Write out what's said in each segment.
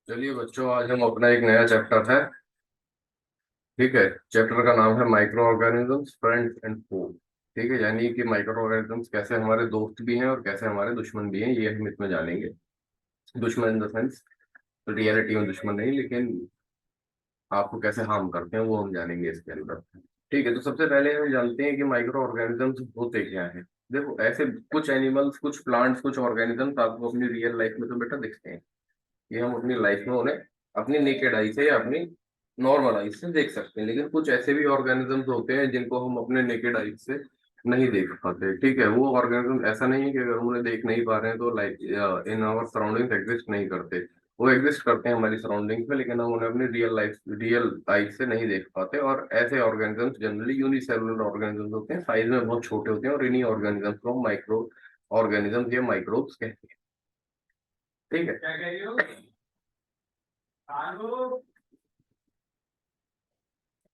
चलिए बच्चों, आज हम अपना एक नया चैप्टर है। ठीक है। चैप्टर का नाम है माइक्रो ऑर्गेनिजम्स, फ्रेंड्स एंड फू। ठीक है, यानी कि माइक्रो ऑर्गेनिजम्स कैसे हमारे दोस्त भी हैं और कैसे हमारे दुश्मन भी हैं, ये हम इसमें जानेंगे। दुश्मन इन द सेंस, रियलिटी में दुश्मन नहीं, लेकिन आपको कैसे हार्म करते हैं वो हम जानेंगे इसके अंदर। ठीक है, तो सबसे पहले हम जानते हैं कि माइक्रो ऑर्गेनिजम्स होते क्या है। देखो, ऐसे कुछ एनिमल्स, कुछ प्लांट्स, कुछ ऑर्गेनिजम्स आपको अपनी रियल लाइफ में तो बेटा दिखते हैं। ये हम अपनी लाइफ में उन्हें अपनी नेकेड आई से या अपनी नॉर्मल आई से देख सकते हैं, लेकिन कुछ ऐसे भी ऑर्गेनिजम्स होते हैं जिनको हम अपने नेकेड आई से नहीं देख पाते। ठीक है, वो ऑर्गेनिज्म ऐसा नहीं है कि अगर हम उन्हें देख नहीं पा रहे हैं तो like in our surroundings exist नहीं करते। वो एग्जिस्ट करते हैं हमारी सराउंडिंग्स में, लेकिन हम उन्हें अपनी रियल आई से नहीं देख पाते। और ऐसे ऑर्गेनिजम्स जनरली यूनिसेलुलर ऑर्गेनिजम्स होते हैं, साइज में बहुत छोटे होते हैं, और इन्हीं ऑर्गेनिजम्स को माइक्रो ऑर्गेनिजम्स या माइक्रोब्स कहते हैं। ठीक है, क्या कह रही हो?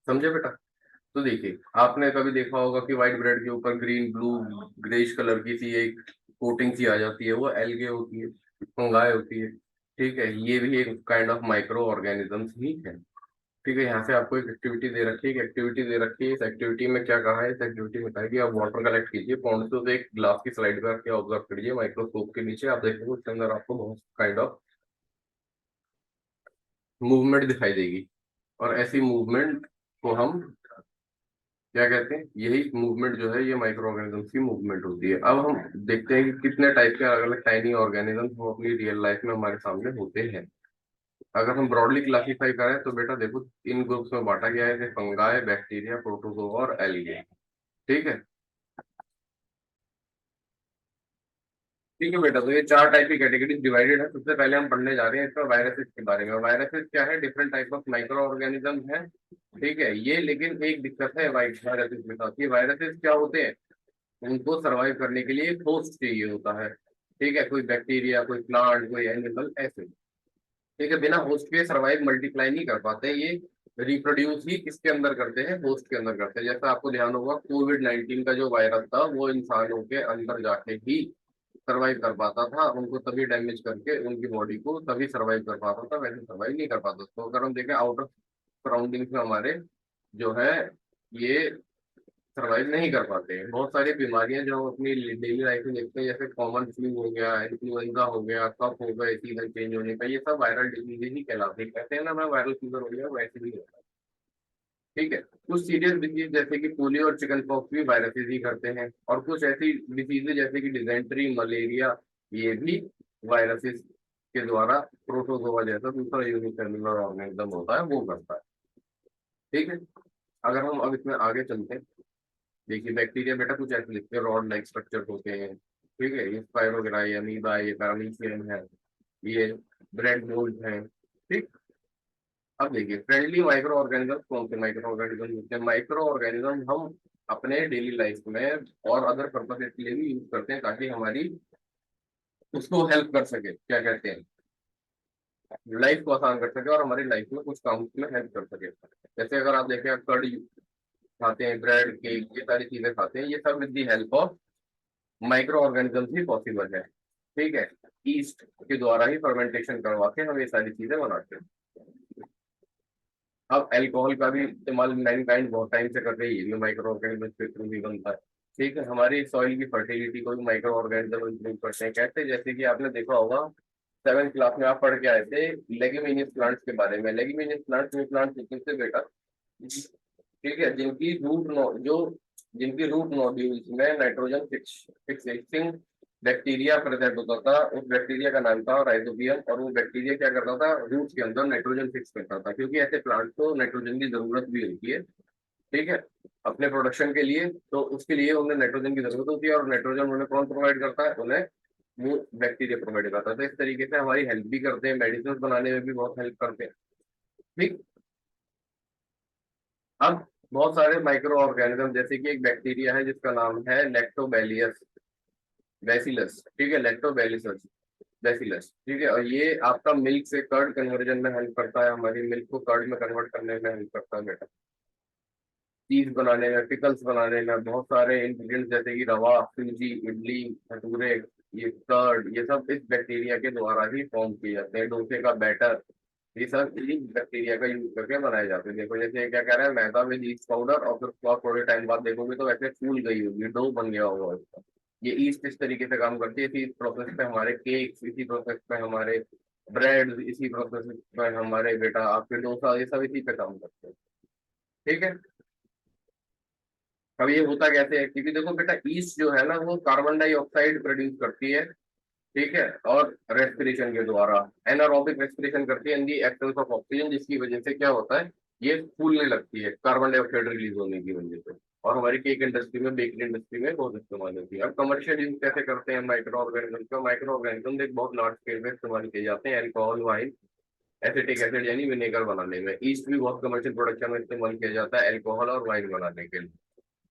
समझे बेटा? तो देखिए, आपने कभी देखा होगा कि व्हाइट ब्रेड के ऊपर ग्रीन ब्लू ग्रेइश कलर की सी एक कोटिंग सी आ जाती है, वो एल्गे होती है, फंगाई होती है। ठीक है, ये भी एक काइंड ऑफ माइक्रो ऑर्गेनिजम्स ही है। ठीक है, यहाँ से आपको एक एक्टिविटी दे रखी है, एक एक्टिविटी दे रखी है। इस एक्टिविटी में क्या कहा है? इस एक्टिविटी में कहा है कि आप वाटर कलेक्ट कीजिए पॉन्ड से, उसे एक ग्लास की स्लाइड करके ऑब्जर्व करिए माइक्रोस्कोप के नीचे। आप देखेंगे उसके अंदर आपको बहुत काइंड ऑफ मूवमेंट दिखाई देगी, और ऐसी मूवमेंट को हम क्या कहते हैं? यही मूवमेंट जो है, ये माइक्रो ऑर्गेनिजम्स की मूवमेंट होती है। अब हम देखते हैं कि कितने टाइप के अलग अलग टाइनी ऑर्गेनिजम्स हम अपनी रियल लाइफ में हमारे सामने होते हैं। अगर हम ब्रॉडली क्लासीफाई करें तो बेटा देखो, इन ग्रुप्स में बांटा गया है, जैसे फंगाई, बैक्टीरिया, प्रोटोजोआ और एल्गे। ठीक है। ठीक है बेटा, तो ये चार टाइप की कैटेगरीज डिवाइडेड है। सबसे पहले हम पढ़ने जा रहे हैं इसका वायरसेस के बारे में। वायरसेस क्या है? Different type of micro organism है। ठीक है, ये लेकिन एक दिक्कत है वायरसेस के साथ। ये वायरसेस क्या होते हैं? उनको सरवाइव करने के लिए एक होस्ट चाहिए होता है। ठीक है, कोई बैक्टीरिया, कोई प्लांट, कोई एनिमल, ऐसे। ठीक है, बिना होस्ट के सरवाइव मल्टीप्लाई नहीं कर पाते ये। रिप्रोड्यूस ही किसके अंदर करते हैं? होस्ट के अंदर करते हैं। जैसा आपको ध्यान होगा, कोविड 19 का जो वायरस था वो इंसानों के अंदर जाके ही सरवाइव कर पाता था, उनको तभी डैमेज करके उनकी बॉडी को तभी सरवाइव कर पाता था, वैसे सरवाइव नहीं कर पाता। तो अगर हम देखें आउटर सराउंडिंग्स में हमारे जो है, ये सरवाइव नहीं कर पाते हैं। बहुत सारी बीमारियां जो हम अपनी डेली लाइफ में देखते हैं, जैसे कॉमन फ्लू हो गया, इन्फ्लुएंजा हो गया, कफ हो गए, सीजन चेंज होने का, ये सब वायरल डिजीज ही कहलाते हैं। कहते हैं ना, मैं वायरल फीवर हो गया, वैसे ही होता है। ठीक है, कुछ सीरियस डिजीज जैसे कि पोलियो और चिकन पॉक्स भी वायरसेस ही करते हैं, और कुछ ऐसी डिजीजेज जैसे कि डिजेंट्री, मलेरिया, ये भी वायरसेस के द्वारा, प्रोटोजोआ जैसा दूसरा यूनिसेलुलर ऑर्गेनिज्म होता है वो करता है। ठीक है, अगर हम अब इसमें आगे चलते हैं, देखिए बैक्टीरिया बेटा कुछ ऐसे लिखते हैं, रॉड लाइक स्ट्रक्चर होते हैं। ठीक है, ये स्पाइरोग्राई, अमीबा, ये पैरामीशियम है, ये ब्रेड मोल्ड है। ठीक। अब देखिए, फ्रेंडली माइक्रो ऑर्गेनिज्म कौन से माइक्रो ऑर्गेनिज्म होते हैं? माइक्रो ऑर्गेनिज्म हम अपने डेली लाइफ में और अदर पर्पसेस के लिए भी यूज करते हैं, ताकि हमारी उसको हेल्प कर सके, क्या कहते हैं, लाइफ को आसान कर सके और हमारी लाइफ में कुछ काम में हेल्प कर सके। जैसे अगर आप देखें, कर्ड खाते हैं, ब्रेड, केक, ये सारी चीजें खाते हैं, ये सब with the help of micro organisms he possible है। ठीक है, ईस्ट के द्वारा ही फर्मेंटेशन करवा के हम ये सारी चीजें बनाते हैं। अब अल्कोहल का भी इस्तेमाल मैनकाइंड बहुत टाइम से कर रही है, ये भी माइक्रो ऑर्गेनिज्म के थ्रू ही बनता है। ठीक है, हमारी सॉइल की फर्टिलिटी को भी माइक्रो ऑर्गेनिज्म इंप्रूव करते हैं। कैसे? जैसे कि आपने देखा होगा, 7th क्लास में आप पढ़ के आए थे लेग्यूमिनियस प्लांट्स के बारे में। लेग्यूमिनियस प्लांट्स में प्लांट्स से बेटा, ठीक है, जिनकी रूट नोड्यूल्स में नाइट्रोजन फिक्सिंग बैक्टीरिया प्रेजेंट होता था, उस बैक्टीरिया का नाम था राइजोबियम। और वो बैक्टीरिया क्या करता था? रूट्स के अंदर नाइट्रोजन फिक्स करता था, क्योंकि ऐसे प्लांट को नाइट्रोजन की जरूरत भी होती है। ठीक है, अपने प्रोडक्शन के लिए, तो उसके लिए उन्हें नाइट्रोजन की जरूरत होती है, और नाइट्रोजन उन्हें कौन प्रोवाइड करता है? उन्हें वो बैक्टीरिया प्रोवाइड करता है। तो इस तरीके से हमारी हेल्प भी करते हैं, मेडिसिन बनाने में भी बहुत हेल्प करते हैं। ठीक। अब बहुत सारे माइक्रो ऑर्गेनिज्म, जैसे कि एक बैक्टीरिया है जिसका नाम है लैक्टोबैलियस बैसिलस। ठीक है, लैक्टोबैलियस बैसिलस। ठीक है, और ये आपका मिल्क से कर्ड कन्वर्जन में हेल्प करता है, हमारी मिल्क को कर्ड में कन्वर्ट करने में हेल्प करता है बेटा। चीज बनाने में, पिकल्स बनाने में, बहुत सारे इंग्रेडिएंट्स जैसे कि रवा, सूजी, इडली, भटूरे, ये कर्ड, ये सब इस बैक्टीरिया के द्वारा ही फॉर्म किए जाते हैं। डोसे का बैटर, ये सब इसी बैक्टीरिया का यूज करके बनाए जाते हैं। देखो जैसे ये क्या कह रहा है, मैदा में ईस्ट पाउडर, और फिर उसको आप थोड़े टाइम बाद देखोगे तो वैसे फूल गई होगी, डो बन गया होगा उसका। ये ईस्ट इस तरीके से काम करती है। इसी प्रोसेस पे हमारे केक्स, इसी प्रोसेस पे हमारे ब्रेड, इसी प्रोसेस पे हमारे बेटा आपके डोसा, ये सब इसी पे काम करते हैं। ठीक है। अब ये होता कैसे है, क्योंकि देखो बेटा ईस्ट जो है ना वो कार्बन डाइऑक्साइड प्रोड्यूस करती है। ठीक है। और रेस्पिरेशन के द्वारा एनारोबिक रेस्पिरेशन करती है इन दी एब्सेंस ऑफ ऑक्सीजन, जिसकी वजह से क्या होता है, ये फूलने लगती है कार्बन डाइऑक्साइड रिलीज होने की वजह से। और हमारी केक इंडस्ट्री में, बेकरी इंडस्ट्री में बहुत इस्तेमाल होती है। अब कमर्शियल यूज कैसे करते हैं माइक्रो ऑर्गेनिज्म का? माइक्रो ऑर्गेनिज्म एक बहुत लार्ज स्केल में इस्तेमाल किए जाते हैं अल्कोहल, वाइन, एसिटिक एसिड यानी विनेगर बनाने में। ईस्ट भी बहुत कमर्शियल प्रोडक्शन में इस्तेमाल किया जाता है अल्कोहल और वाइन बनाने के लिए।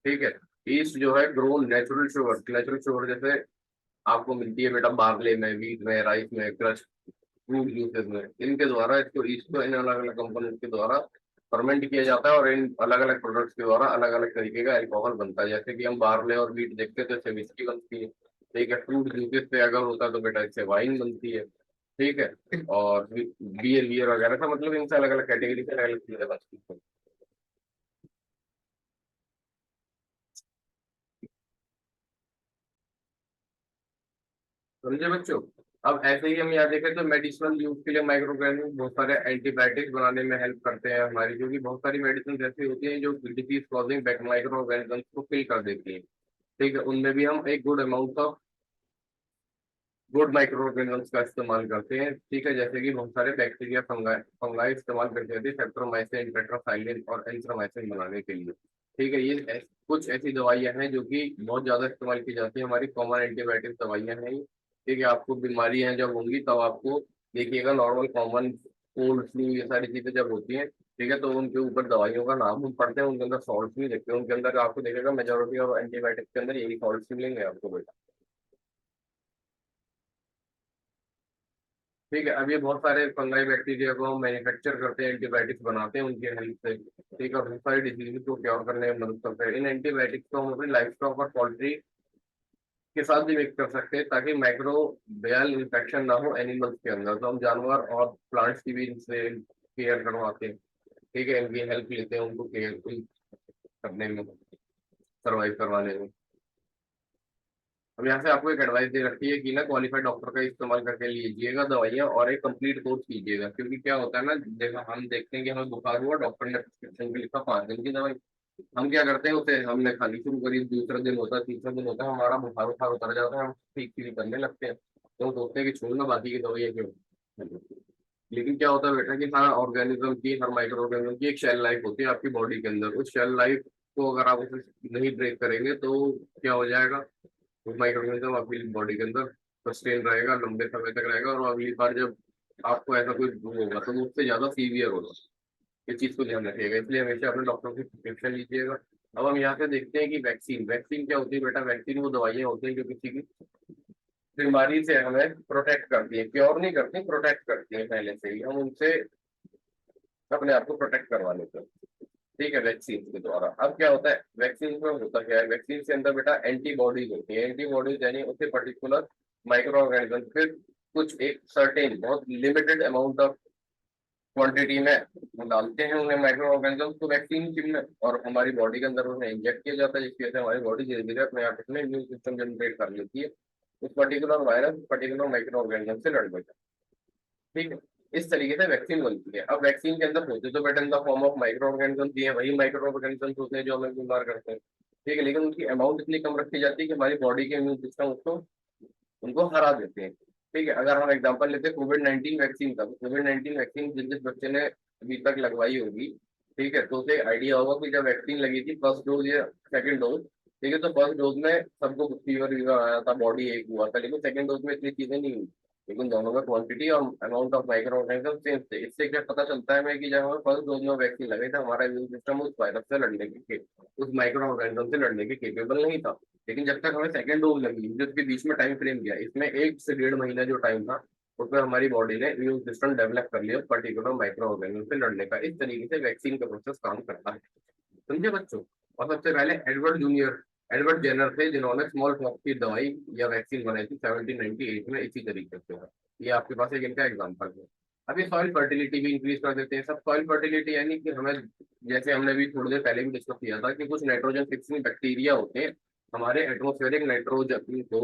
ठीक है। ईस्ट जो है grown natural sugar, natural sugar जैसे आपको मिलती है बेटा बार्ले में, वीट में, राइस में, क्रश फ्रूट जूसेस में, इनके द्वारा इसको, इसको इन अलग अलग कंपोनेंट के द्वारा फर्मेंट किया जाता है, और इन अलग अलग प्रोडक्ट्स के द्वारा अलग अलग तरीके का अल्कोहल बनता है। जैसे कि हम बार्ले और वीट देखते हैं तो इससे विस्की बनती है। ठीक है। फ्रूट जूसेस पे अगर होता है तो बेटा इससे वाइन बनती है। ठीक है। और बियर बियर वगैरह का मतलब इनसे अलग अलग कैटेगरी से अलग अलग चीजें बनती है। समझे बच्चों? अब ऐसे ही हम यहाँ देखें तो मेडिसिनल यूज के लिए माइक्रो ऑर्गेनिज्म बहुत सारे एंटीबायोटिक्स बनाने में हेल्प करते हैं हमारी, क्योंकि बहुत सारी मेडिसिन ऐसी होती हैं जो डिजीज कॉजिंग माइक्रो ऑर्गेनिज्म को किल कर देती हैं। ठीक है। उनमें भी हम एक good amount of good micro organisms का इस्तेमाल करते हैं। ठीक है। जैसे कि बहुत सारे बैक्टीरिया, फंगाई फंगाई इस्तेमाल करते हैं सेप्ट्रोमाइसिन, टेट्रासाइक्लिन और एंथ्रामाइसिन बनाने के लिए। ठीक है। ये कुछ ऐसी दवाइयां हैं जो कि बहुत ज्यादा इस्तेमाल की जाती है, हमारी कॉमन एंटीबायोटिक दवाइयां हैं ये। ठीक है। आपको बीमारियां जब होंगी तब आपको देखिएगा, नॉर्मल कॉमन कोल्ड फ्लू ये सारी चीजें जब होती हैं, ठीक है, तो उनके ऊपर दवाइयों का नाम हम पढ़ते हैं, उनके अंदर सॉल्ट भी देखते हैं, उनके अंदर आपको देखेगा मेजोरिटी ऑफ एंटीबायोटिक के अंदर यही सॉल्ट मिलेंगे आपको बेटा। ठीक है। अब ये बहुत सारे फंगाई बैक्टीरिया को हम मैन्युफैक्चर करते हैं, एंटीबायोटिक्स बनाते हैं उनके हेल्प से। ठीक है। बहुत सारी डिजीज को क्योर करने में मदद करते हैं। इन एंटीबायोटिक्स को हम अपने लाइफ स्टॉक और पोल्ट्री के साथ भी मिक्स कर सकते हैं, ताकि माइक्रोबियल इन्फेक्शन ना हो एनिमल्स के अंदर। तो हम जानवर और प्लांट्स की भी इनसे केयर करवाते हैं। ठीक है। इनकी हेल्प लेते हैं उनको केयर करने में, सर्वाइव करवाने में। अब यहाँ से आपको एक एडवाइस दे रखी है कि ना क्वालिफाइड डॉक्टर का इस्तेमाल करके लीजिएगा दवाइयाँ, और एक कंप्लीट कोर्स कीजिएगा। क्योंकि क्या होता है ना, देखो हम देखते हैं कि हमें बुखार हुआ, डॉक्टर ने प्रिस्क्रिप्शन पे लिखा 5 दिन की दवाई, हम क्या करते हैं उसे हमने खानी शुरू करी, दूसरा दिन होता है, तीसरा दिन होता है, हमारा बुखार बुखार उतर जाता है, हम ठीक फील करने लगते हैं, तो हम सोचते हैं कि छोड़ना बाकी की दवाई क्यों। लेकिन क्या होता है बेटा कि हर ऑर्गेनिज्म की, हर माइक्रो ऑर्गेनिज्म की एक शेल लाइफ होती है आपकी बॉडी के अंदर। उस शेल लाइफ को अगर आप उसे नहीं ब्रेक करेंगे तो क्या हो जाएगा, वो माइक्रोऑर्गेनिज्म आपकी बॉडी के अंदर सस्टेन रहेगा, लंबे समय तक रहेगा, और अगली बार जब आपको ऐसा कोई होगा तो वो उससे ज्यादा सीवियर होगा। इस चीज को ध्यान रखिएगा, इसलिए हमेशा अपने डॉक्टर की प्रिस्क्रिप्शन लीजिएगा। अब हम यहाँ से देखते हैं कि वैक्सीन, वैक्सीन क्या होती है बेटा? वैक्सीन वो दवाइयाँ होती हैं जो किसी की बीमारी से हमें प्रोटेक्ट करती है, क्योर नहीं करती, प्रोटेक्ट करती है, पहले से ही हम उनसे अपने आप को प्रोटेक्ट करवा लेते हैं। ठीक है। वैक्सीन के द्वारा अब क्या होता है, वैक्सीन में होता क्या है, वैक्सीन के अंदर बेटा एंटीबॉडीज होती है। एंटीबॉडीज यानी उसे पर्टिकुलर माइक्रो ऑर्गेनिज्म फिर कुछ एक सर्टेन बहुत लिमिटेड अमाउंट ऑफ क्वांटिटी में हम डालते हैं उन्हें, माइक्रो ऑर्गेनिज्म को वैक्सीन की में, और हमारी बॉडी के अंदर उन्हें इंजेक्ट किया जाता है, जिसकी वजह से हमारी बॉडी धीरे धीरे अपने आप में इम्यून सिस्टम जनरेट कर लेती है उस particular virus, particular micro organism से लड़ने का। ठीक है। इस तरीके से वैक्सीन बनती है। अब वैक्सीन के अंदर होते तो बेटा in the form of micro organism दिए, वही माइक्रो ऑर्गेनिज्म होते हैं जो हमें बीमार करते हैं। ठीक है। लेकिन उनकी अमाउंट इतनी कम रखी जाती है कि हमारी बॉडी के इम्यून सिस्टम उसको उनको हरा देते हैं। ठीक है। अगर हम एग्जांपल लेते हैं कोविड 19 वैक्सीन का, तो कोविड 19 वैक्सीन जिस जिस बच्चे ने अभी तक लगवाई होगी, ठीक है, तो उसे आइडिया होगा कि जब वैक्सीन लगी थी फर्स्ट डोज या सेकंड डोज, ठीक है, तो फर्स्ट डोज में सबको फीवर वीवर आया था, बॉडी एक हुआ था, लेकिन सेकंड डोज में इतनी चीजें नहीं हुई। लेकिन दोनों में क्वांटिटी और amount of micro organism same थे। इससे क्या पता चलता है हमें कि जब हमें फर्स्ट डोज में वैक्सीन लगे था हमारा इम्यून सिस्टम उस वायरस से लड़ने के, उस माइक्रो ऑर्गेनिज्म से लड़ने के केपेबल नहीं था। लेकिन जब तक हमें सेकंड डोज लगी, जो इसके बीच में टाइम फ्रेम गया, इसमें 1 से 1.5 महीना जो टाइम था, उसमें हमारी बॉडी ने इम्यून सिस्टम डेवलप कर लिया पर्टिकुलर माइक्रो ऑर्गेनिज्म से लड़ने का। इस तरीके से वैक्सीन का प्रोसेस काम करता है। समझे बच्चों? और सबसे पहले एडवर्ड जूनियर एडवर्ड जेनर थे जिन्होंने स्मॉल पॉक्स की दवाई या वैक्सीन बनाई थी 1798 में इसी तरीके से। ये आपके पास एक इनका एग्जाम्पल है। अभी सॉइल फर्टिलिटी भी इंक्रीज कर देते हैं सब। सॉइल फर्टिलिटी यानी कि हमें, जैसे हमने भी थोड़ी देर पहले भी डिस्कस किया था कि कुछ नाइट्रोजन फिक्सिंग बैक्टीरिया होते हैं हमारे एटमोस्फेरिक नाइट्रोजन को,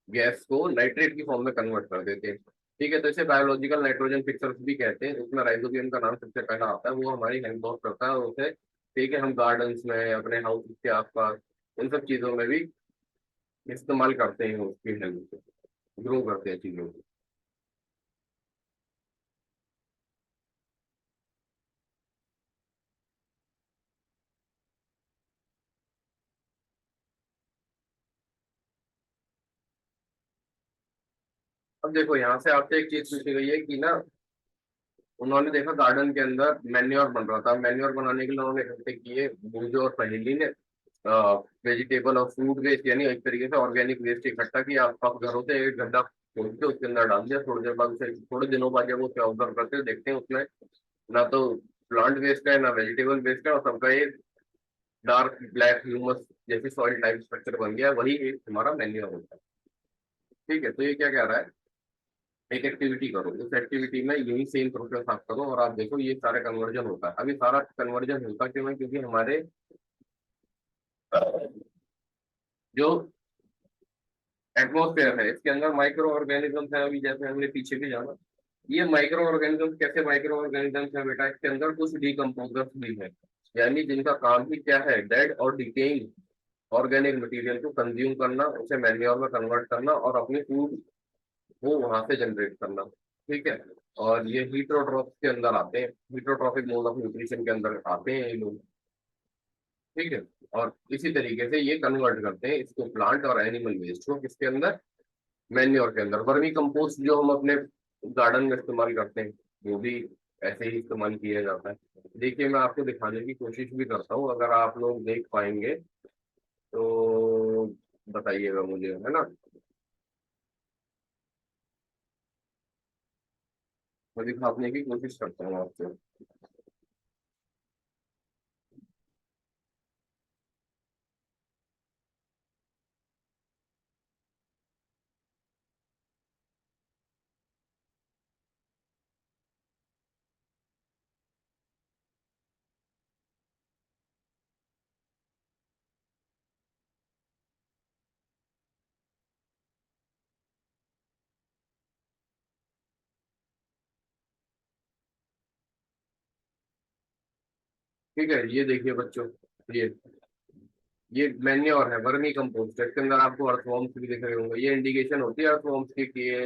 गैस को नाइट्रेट की फॉर्म में कन्वर्ट कर देते हैं। ठीक है, तो इसे बायोलॉजिकल नाइट्रोजन फिक्सर्स भी कहते हैं। उसमें राइजोबियम का नाम सबसे पहला आता है, वो हमारी हेल्प बहुत करता है उसे। ठीक है, हम गार्डन्स में अपने हाउस के आसपास इन सब चीजों में भी इस्तेमाल करते हैं, उसकी हेल्प से ग्रो करते हैं चीजों को। अब देखो यहाँ से आपसे एक चीज पूछी गई है कि ना, उन्होंने देखा गार्डन के अंदर मैन्योर बन रहा था। मैन्योर बनाने के लिए उन्होंने इकट्ठे किए भूजो और पहेली ने वेजिटेबल और फ्रूट वेस्ट, यानी एक तरीके से ऑर्गेनिक वेस्ट इकट्ठा किया। आप घरों से एक गड्ढा खोद के उसके अंदर डाल दिया। थोड़ी देर बाद उसे, थोड़े दिनों बाद जब उसे ऑब्जर्व करते हैं देखते हैं उसमें ना तो प्लांट वेस्ट है ना वेजिटेबल वेस्ट है, और सबका एक डार्क ब्लैक ह्यूमस जैसी सॉइल टाइप स्ट्रक्चर बन गया। वही एक हमारा मैन्योर होता है। ठीक है, तो ये क्या कह रहा है, एक एक्टिविटी करो, उस एक्टिविटी में यही सेम प्रोसेस आप करो और आप देखो ये सारा कन्वर्जन होता है। अभी सारा कन्वर्जन होता क्यों है, क्योंकि हमारे जो एटमोसफेयर है इसके अंदर माइक्रो ऑर्गेनिजम्स है। अभी जैसे हमने पीछे भी जाना, ये माइक्रो ऑर्गेनिजम्स कैसे माइक्रो ऑर्गेनिजम्स है बेटा, इसके अंदर कुछ डिकम्पोजर्स भी है, यानी जिनका काम ही क्या है, डेड और डिकेइंग ऑर्गेनिक मटेरियल को कंज्यूम करना, उसे मैन्योर में कन्वर्ट करना और अपनी फूड वो वहां से जनरेट करना। ठीक है, और ये हीटरोट्रॉफ के अंदर आते हैं, हीटरोट्रॉफिक मोड ऑफ न्यूट्रिशन के अंदर आते हैं ये लोग। ठीक है, और इसी तरीके से ये कन्वर्ट करते हैं इसको, प्लांट और एनिमल वेस्ट को, किसके अंदर, मैन्योर के अंदर। वर्मी कंपोस्ट जो हम अपने गार्डन में इस्तेमाल करते हैं वो भी ऐसे ही इस्तेमाल किया जाता है। देखिए मैं आपको दिखाने की कोशिश भी करता हूँ, अगर आप लोग देख पाएंगे तो बताइएगा मुझे, है ना। मैं दिखाने की कोशिश करता हूँ आपको। ठीक है, ये देखिए बच्चों, ये ये मैन्योर है, वर्मी कंपोस्ट है। इसके अंदर आपको अर्थवॉर्म्स भी दिख रहे होंगे, ये इंडिकेशन होती है अर्थवॉर्म्स की कि ये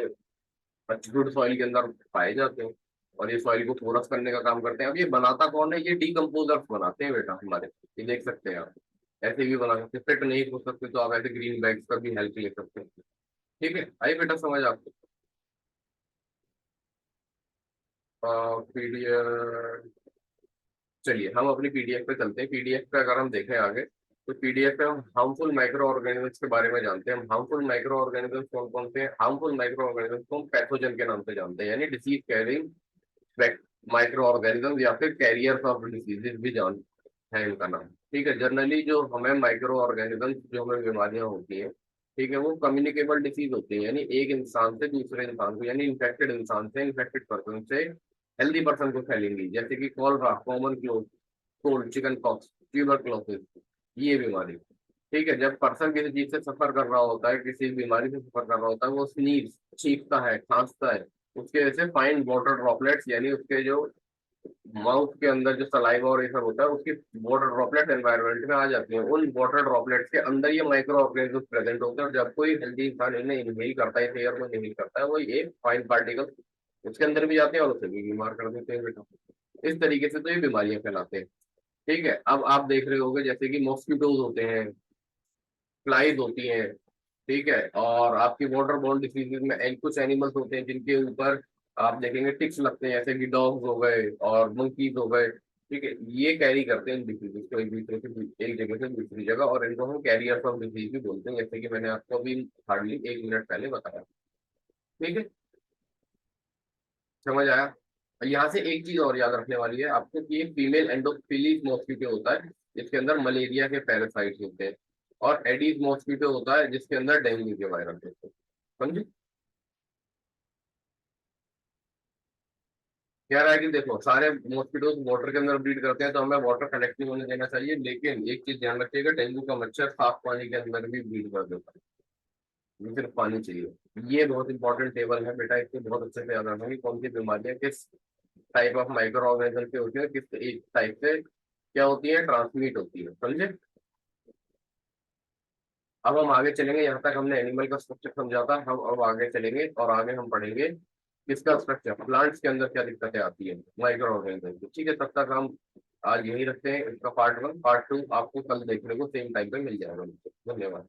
गुड सॉइल के अंदर पाए जाते हैं और ये सॉइल को पोरस करने का काम करते हैं। अब ये बनाता कौन है, ये डीकम्पोजर्स बनाते हैं बेटा हमारे। ये देख सकते हैं आप, ऐसे भी बना सकते, फिट नहीं हो सकते तो आप ऐसे ग्रीन बैग्स का भी हेल्प ले सकते हैं। ठीक है, आई बेटा समझ आपको। पीडीएफ, चलिए हम अपनी पीडीएफ पे चलते हैं। पीडीएफ पे अगर हम देखें आगे, तो पीडीएफ पे हम हार्मफुल माइक्रो ऑर्गेनिजम्स के बारे में जानते हैं। हम हार्मफुल माइक्रो ऑर्गेनिजम्स कौन कौन से हैं, हार्मफुल माइक्रो ऑर्गेनिजम्स को हम पैथोजन के नाम से जानते हैं, यानी डिसीज कैरिंग माइक्रो ऑर्गेनिज्म या फिर कैरियर्स ऑफ डिसीजेज भी जान है इनका नाम। ठीक है, जनरली जो हमें माइक्रो ऑर्गेनिज्म, जो हमें बीमारियां होती हैं, ठीक है, वो कम्युनिकेबल डिसीज होती है, यानी एक इंसान से दूसरे इंसान को, यानी इन्फेक्टेड इंसान से इन्फेक्टेड पर्सन से हेल्दी पर्सन को फैलेंगी, जैसे कि cholera, common cold, chicken pox, tuberculosis, ये बीमारी। ठीक है, जब पर्सन किसी चीज से सफर कर रहा होता है, किसी बीमारी से सफर कर रहा होता है, वो स्नीज, छींकता है, खांसता है, उसके वजह से फाइन वाटर ड्रॉपलेट्स, यानी उसके जो माउथ के अंदर जो सलाइवा और ये सब होता है उसकी वाटर ड्रॉपलेट एनवायरनमेंट में आ जाती हैं। उन वाटर ड्रॉपलेट्स के अंदर ये माइक्रो ऑर्गेनिज्म प्रेजेंट होते हैं, और जब कोई हेल्दी इंसान इन्हें इनहेल करता है, इस एयर को इनहेल करता है, वो ये फाइन पार्टिकल उसके अंदर भी जाते हैं और उसे भी बीमार कर देते हैं बेटा। इस तरीके से तो ये बीमारियां फैलाते हैं। ठीक है, अब आप देख रहे होंगे जैसे कि मॉस्किटोज होते हैं, फ्लाइज होती हैं। ठीक है, और आपकी वाटर बॉर्न डिसीजेज में कुछ एनिमल्स होते हैं जिनके ऊपर आप देखेंगे टिक्स लगते हैं, जैसे कि डॉग्स हो गए और मंकीज हो गए। ठीक है, ये कैरी करते हैं डिसीजेज को एक दूसरे से, एक जगह से दूसरी जगह, और इनको हम कैरियर्स ऑफ डिसीज भी बोलते हैं, जैसे कि मैंने आपको अभी हार्डली 1 मिनट पहले बताया। ठीक है, समझ आया। यहाँ से एक चीज और याद रखने वाली है आपको कि ये फीमेल एंडोफिलीज मॉस्किटो होता है, इसके अंदर मलेरिया के पैरासाइट्स होते हैं। और एडीज मॉस्किटो होता है जिसके अंदर डेंगू के वायरस होते हैं। समझे? कह रहा है कि देखो सारे मॉस्किटोज वाटर के अंदर ब्रीड करते हैं तो हमें वाटर कनेक्ट नहीं होने देना चाहिए, लेकिन एक चीज ध्यान रखिएगा, डेंगू का मच्छर साफ पानी के अंदर भी ब्रीड कर देता है, ये सिर्फ पानी चाहिए। ये बहुत इंपॉर्टेंट टेबल है बेटा, इसको बहुत अच्छे से याद रखना कि कौन सी बीमारियां किस टाइप ऑफ माइक्रो ऑर्गेनिज्म से होती है, किस एक टाइप से क्या होती है, ट्रांसमिट होती है। समझे? अब हम आगे चलेंगे, यहाँ तक हमने एनिमल का स्ट्रक्चर समझा था, हम अब आगे चलेंगे और आगे हम पढ़ेंगे किसका स्ट्रक्चर, प्लांट्स के अंदर क्या दिक्कतें आती है माइक्रो ऑर्गेनिज्म की। ठीक है, तब तक हम आज यही रखते हैं, इसका पार्ट 1। पार्ट 2 आपको कल देखने को सेम टाइम पे मिल जाएगा। धन्यवाद।